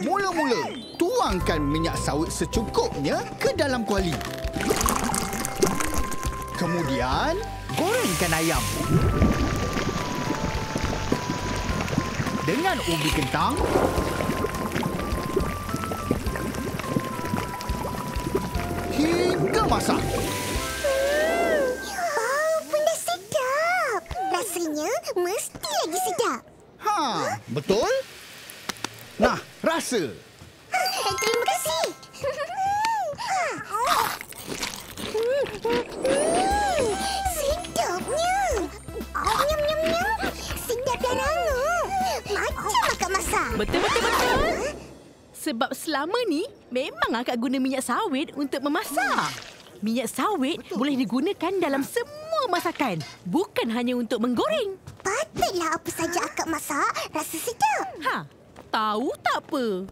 Mula-mula, tuangkan minyak sawit secukupnya ke dalam kuali. Kemudian, gorengkan ayam. Dengan ubi kentang, hingga masak. Bau pun dah sedap. Rasanya mesti lagi sedap. Betul? Nah, rasa. Terima kasih. Sedapnya. Nyam, nyam, nyam. Sedap dan hangat. Macam akak masak. Betul. Sebab selama ni memang akak guna minyak sawit untuk memasak. Minyak sawit boleh digunakan dalam semua masakan. Bukan hanya untuk menggoreng. Patutlah apa saja akak masak rasa sedap. Tahu tak apa?